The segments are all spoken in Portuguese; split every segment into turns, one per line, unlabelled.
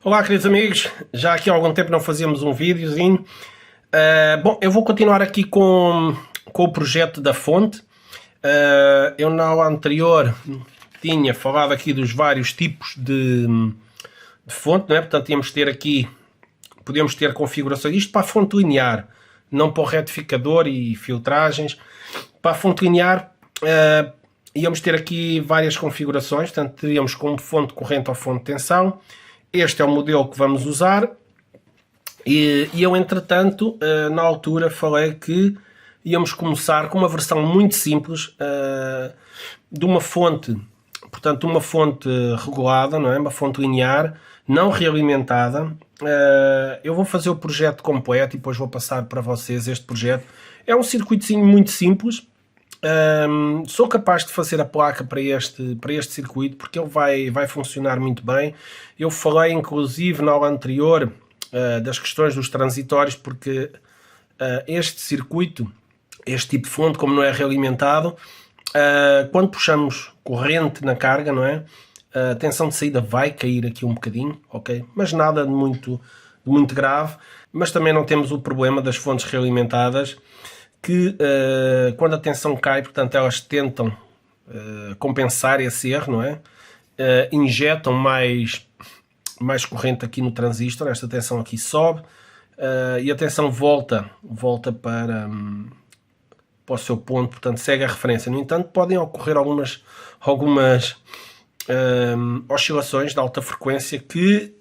Olá, queridos amigos, já aqui há algum tempo não fazíamos um videozinho. Bom, eu vou continuar aqui com o projeto da fonte. Eu na aula anterior tinha falado aqui dos vários tipos de fonte, não é? Portanto, podíamos ter configurações, isto para a fonte linear, não para o retificador e filtragens. Para a fonte linear, íamos ter aqui várias configurações, portanto, teríamos como fonte corrente ou fonte de tensão. Este é o modelo que vamos usar e eu, entretanto, na altura falei que íamos começar com uma versão muito simples de uma fonte, portanto, uma fonte regulada, não é? Uma fonte linear, não realimentada. Eu vou fazer o projeto completo e depois vou passar para vocês este projeto. É um circuitozinho muito simples. Sou capaz de fazer a placa para este circuito porque ele vai funcionar muito bem. Eu falei inclusive na aula anterior das questões dos transitórios, porque este circuito, este tipo de fonte, como não é realimentado, quando puxamos corrente na carga, não é? A tensão de saída vai cair aqui um bocadinho, ok? Mas nada de muito grave. Mas também não temos o problema das fontes realimentadas, que quando a tensão cai, portanto, elas tentam compensar esse erro, não é? Injetam mais corrente aqui no transistor, esta tensão aqui sobe e a tensão volta para o seu ponto, portanto, segue a referência. No entanto, podem ocorrer algumas oscilações de alta frequência que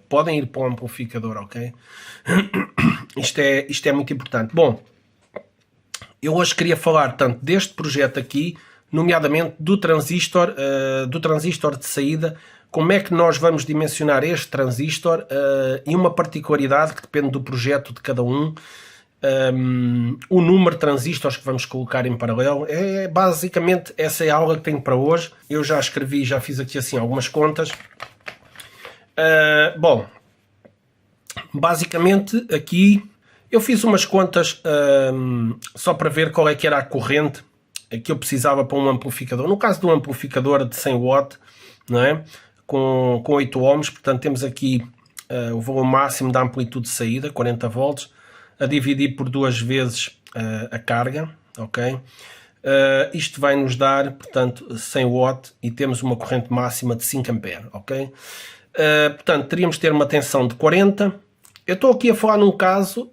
podem ir para o amplificador, ok? Isto é muito importante. Bom, eu hoje queria falar tanto deste projeto aqui, nomeadamente do transistor de saída, como é que nós vamos dimensionar este transistor e uma particularidade que depende do projeto de cada um, o número de transistores que vamos colocar em paralelo. Basicamente essa é a aula que tenho para hoje. Eu já escrevi, já fiz aqui assim algumas contas. Bom, basicamente aqui eu fiz umas contas só para ver qual é que era a corrente que eu precisava para um amplificador. No caso do amplificador de 100 watt, não é? Com 8 ohms, portanto temos aqui o valor máximo da amplitude de saída, 40 volts, a dividir por 2 vezes a carga, ok? Isto vai nos dar, portanto, 100 watt e temos uma corrente máxima de 5 ampere, ok? Portanto, teríamos de ter uma tensão de 40. Eu estou aqui a falar num caso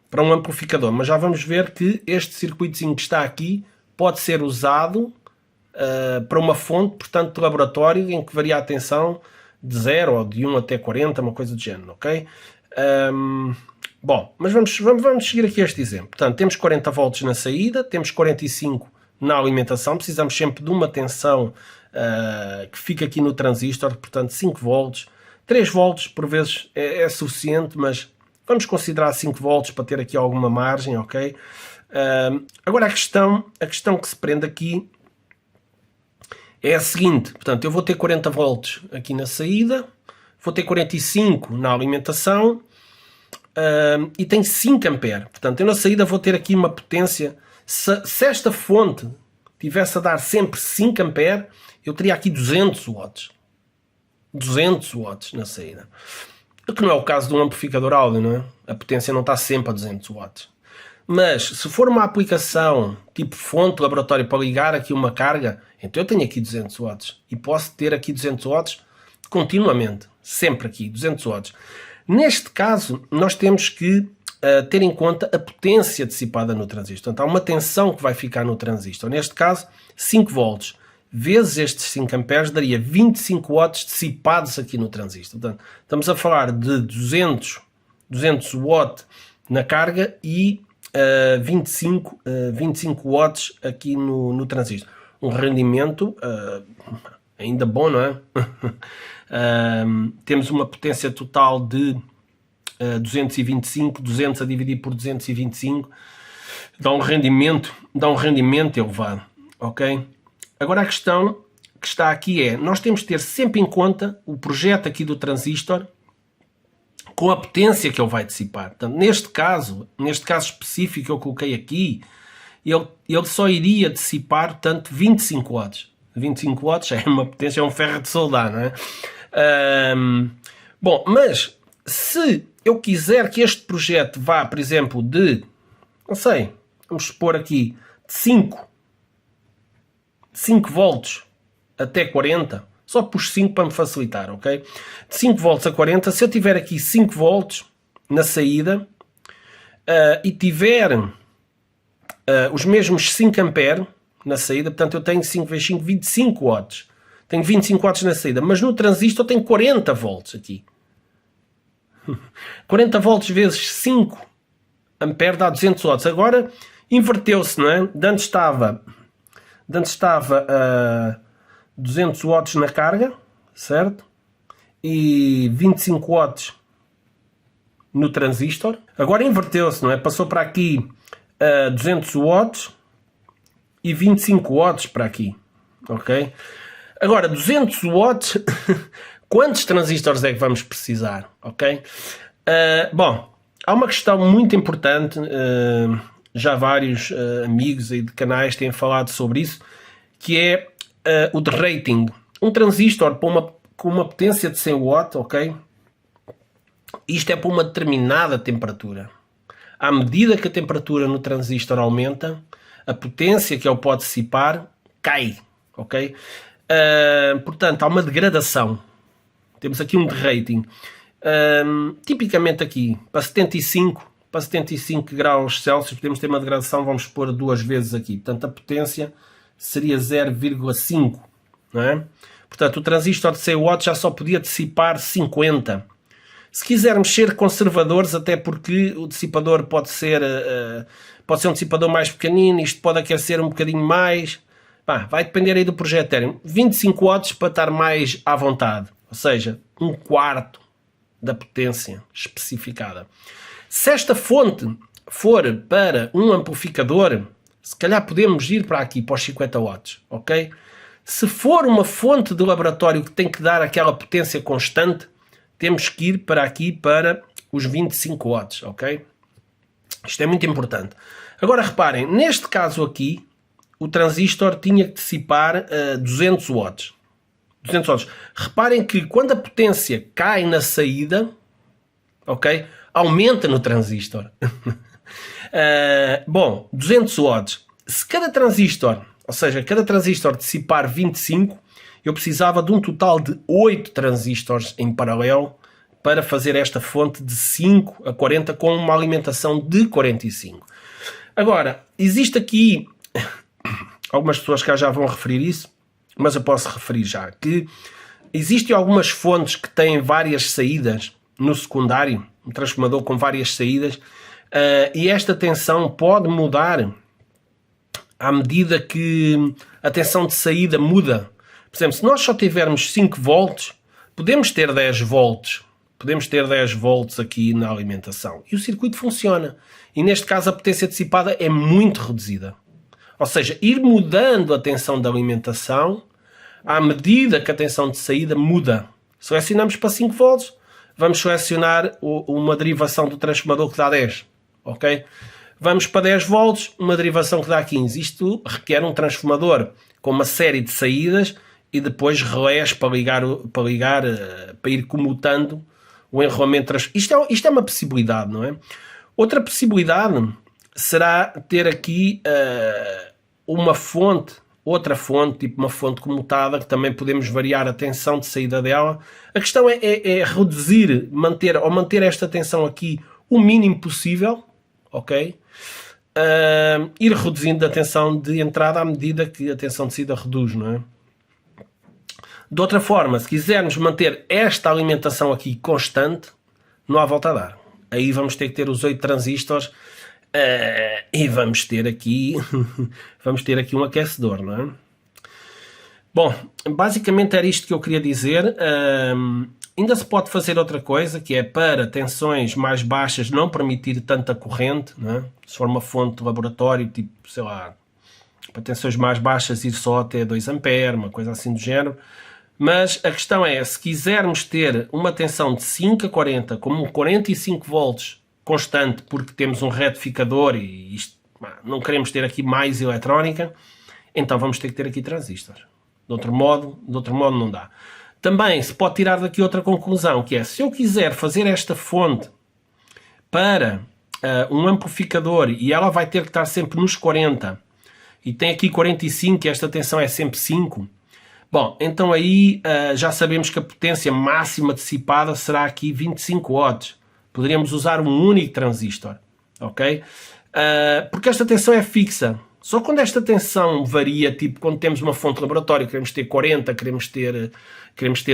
para um amplificador, mas já vamos ver que este circuitozinho que está aqui pode ser usado para uma fonte, portanto, de laboratório, em que varia a tensão de 0 ou de 1 até 40, uma coisa do género, ok? Bom, mas vamos seguir aqui este exemplo. Portanto, temos 40 volts na saída, temos 45 na alimentação, precisamos sempre de uma tensão que fica aqui no transistor, portanto 5 volts, 3 volts por vezes é suficiente, mas vamos considerar 5 volts para ter aqui alguma margem, ok? Agora a questão que se prende aqui é a seguinte, portanto eu vou ter 40 volts aqui na saída, vou ter 45 na alimentação e tenho 5 ampere, portanto eu na saída vou ter aqui uma potência, se esta fonte tivesse a dar sempre 5 ampere, eu teria aqui 200 watts. 200 watts na saída. O que não é o caso de um amplificador áudio, não é? A potência não está sempre a 200 watts. Mas, se for uma aplicação tipo fonte, laboratório, para ligar aqui uma carga, então eu tenho aqui 200 watts. E posso ter aqui 200 watts continuamente. Sempre aqui, 200 watts. Neste caso, nós temos que ter em conta a potência dissipada no transistor. Então, há uma tensão que vai ficar no transistor. Neste caso, 5 volts. Vezes estes 5 amperes daria 25 watts dissipados aqui no transistor. Portanto, estamos a falar de 200 watts na carga e 25 watts aqui no transistor. Um rendimento ainda bom, não é? Temos uma potência total de 225, 200 a dividir por 225, dá um rendimento elevado, ok? Agora a questão que está aqui é, nós temos de ter sempre em conta o projeto aqui do transistor com a potência que ele vai dissipar. Portanto, neste caso específico que eu coloquei aqui, ele só iria dissipar, portanto, 25 watts. 25 watts é uma potência, é um ferro de soldar, não é? Bom, mas se eu quiser que este projeto vá, por exemplo, de, não sei, vamos supor aqui, de 5 volts até 40, só pus 5 para me facilitar, ok? De 5 volts a 40, se eu tiver aqui 5 volts na saída e tiver os mesmos 5 ampere na saída, portanto eu tenho 5 vezes 5, 25 watts. Tenho 25 watts na saída, mas no transistor tenho 40 volts aqui. 40 volts vezes 5 ampere dá 200 watts. Agora inverteu-se, não é? De antes estava 200 watts na carga, certo? E 25 watts no transistor. Agora inverteu-se, não é? Passou para aqui 200 watts e 25 watts para aqui, ok? Agora, 200 watts, quantos transistores é que vamos precisar, ok? Bom, há uma questão muito importante, já vários amigos aí de canais têm falado sobre isso, que é o de rating. Um transistor com uma potência de 100 watts, ok? Isto é para uma determinada temperatura. À medida que a temperatura no transistor aumenta, a potência que ele pode dissipar cai, ok? Portanto, há uma degradação. Temos aqui um de rating. Tipicamente aqui, para 75 graus Celsius, podemos ter uma degradação, vamos pôr 2 vezes aqui. Portanto, a potência seria 0,5, não é? Portanto, o transistor de 100 watts já só podia dissipar 50. Se quisermos ser conservadores, até porque o dissipador pode ser um dissipador mais pequenino, isto pode aquecer um bocadinho mais, vai depender aí do projeto. 25 watts para estar mais à vontade, ou seja, 1/4 da potência especificada. Se esta fonte for para um amplificador, se calhar podemos ir para aqui, para os 50 watts, ok? Se for uma fonte de laboratório que tem que dar aquela potência constante, temos que ir para aqui para os 25 watts, ok? Isto é muito importante. Agora reparem, neste caso aqui, o transistor tinha que dissipar 200 watts. 200 watts. Reparem que quando a potência cai na saída, ok? Aumenta no transistor. Bom, 200 watts. Se cada transistor, ou seja, cada transistor dissipar 25, eu precisava de um total de 8 transistores em paralelo para fazer esta fonte de 5 a 40 com uma alimentação de 45. Agora, existe aqui, algumas pessoas cá já vão referir isso, mas eu posso referir já, que existem algumas fontes que têm várias saídas no secundário, um transformador com várias saídas, e esta tensão pode mudar à medida que a tensão de saída muda. Por exemplo, se nós só tivermos 5 volts, podemos ter 10 volts. Podemos ter 10 volts aqui na alimentação. E o circuito funciona. E neste caso a potência dissipada é muito reduzida. Ou seja, ir mudando a tensão de alimentação à medida que a tensão de saída muda. Selecionamos para 5 volts, vamos selecionar uma derivação do transformador que dá 10. Ok? Vamos para 10 volts, uma derivação que dá 15. Isto requer um transformador com uma série de saídas e depois relés para ir comutando o enrolamento. Isto é uma possibilidade, não é? Outra possibilidade será ter aqui outra fonte, tipo uma fonte comutada, que também podemos variar a tensão de saída dela. A questão é reduzir, manter esta tensão aqui o mínimo possível, ok? Ir reduzindo a tensão de entrada à medida que a tensão de saída reduz, não é? De outra forma, se quisermos manter esta alimentação aqui constante, não há volta a dar. Aí vamos ter que ter os 8 transistores e vamos ter aqui um aquecedor, não é? Bom, basicamente era isto que eu queria dizer. Ainda se pode fazer outra coisa, que é para tensões mais baixas não permitir tanta corrente, não é? Se for uma fonte de laboratório, tipo, sei lá, para tensões mais baixas ir só até 2 A, uma coisa assim do género. Mas a questão é, se quisermos ter uma tensão de 5 a 40, como 45 volts constante, porque temos um retificador e isto, não queremos ter aqui mais eletrónica, então vamos ter que ter aqui transistores. De outro modo não dá. Também se pode tirar daqui outra conclusão, que é, se eu quiser fazer esta fonte para um amplificador e ela vai ter que estar sempre nos 40 e tem aqui 45 e esta tensão é sempre 5, bom, então aí já sabemos que a potência máxima dissipada será aqui 25 watts. Poderíamos usar um único transistor, ok? Porque esta tensão é fixa. Só quando esta tensão varia, tipo quando temos uma fonte de laboratório, queremos ter 40, queremos ter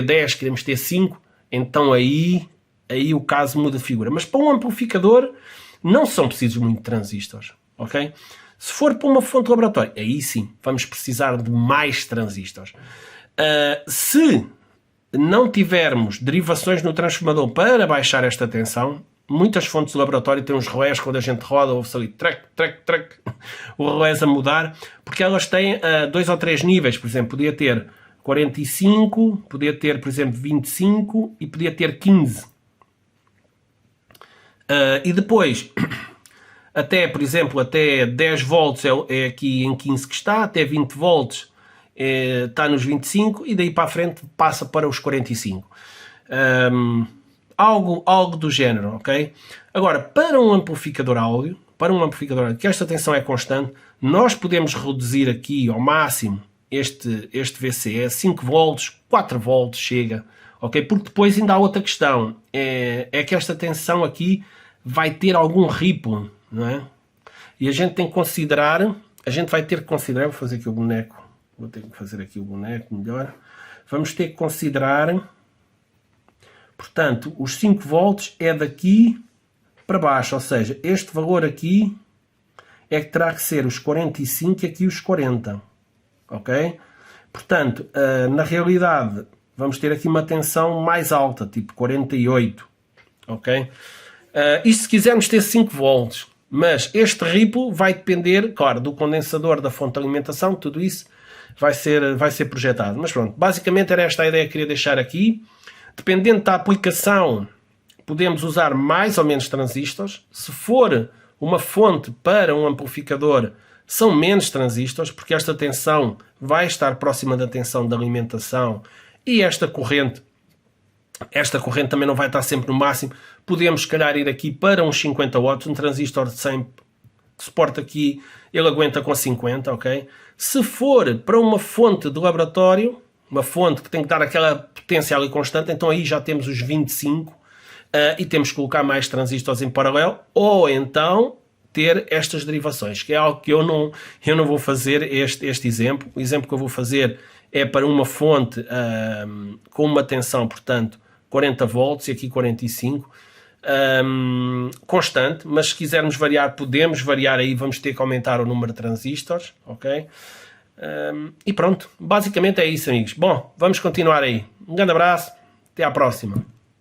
10, queremos ter 5, então aí o caso muda de figura. Mas para um amplificador não são precisos muitos transistores, ok? Se for para uma fonte de laboratório, aí sim, vamos precisar de mais transistores. Se não tivermos derivações no transformador para baixar esta tensão, muitas fontes de laboratório têm uns relés, quando a gente roda, ouve-se ali trac, trac, trac, o relés a mudar, porque elas têm 2 ou 3 níveis. Por exemplo, podia ter 45, podia ter, por exemplo, 25 e podia ter 15. E depois, até, por exemplo, até 10 volts é aqui em 15 que está, até 20 volts está nos 25 e daí para a frente passa para os 45. Algo do género, ok? Agora, para um amplificador áudio, que esta tensão é constante, nós podemos reduzir aqui ao máximo este VCE, 5 volts, 4 volts chega, ok? Porque depois ainda há outra questão, é que esta tensão aqui vai ter algum ripple, não é? E a gente tem que considerar, vou fazer aqui o boneco, vou ter que fazer aqui o boneco melhor, vamos ter que considerar, portanto, os 5 volts é daqui para baixo, ou seja, este valor aqui é que terá que ser os 45 e aqui os 40, ok? Portanto, na realidade, vamos ter aqui uma tensão mais alta, tipo 48, ok? Isto se quisermos ter 5 volts, mas este ripple vai depender, claro, do condensador, da fonte de alimentação, tudo isso vai ser projetado. Mas pronto, basicamente era esta a ideia que queria deixar aqui. Dependendo da aplicação, podemos usar mais ou menos transistores. Se for uma fonte para um amplificador, são menos transistores, porque esta tensão vai estar próxima da tensão de alimentação e esta corrente também não vai estar sempre no máximo. Podemos, se calhar, ir aqui para uns 50 watts, um transistor de 100 que suporta aqui, ele aguenta com 50, ok? Se for para uma fonte de laboratório, uma fonte que tem que dar aquela potência ali constante, então aí já temos os 25 e temos que colocar mais transistores em paralelo, ou então ter estas derivações, que é algo que eu não vou fazer este exemplo. O exemplo que eu vou fazer é para uma fonte com uma tensão, portanto, 40 volts e aqui 45, constante, mas se quisermos variar, podemos variar aí, vamos ter que aumentar o número de transistores, ok? E pronto, basicamente é isso, amigos. Bom, vamos continuar aí. Um grande abraço, até à próxima.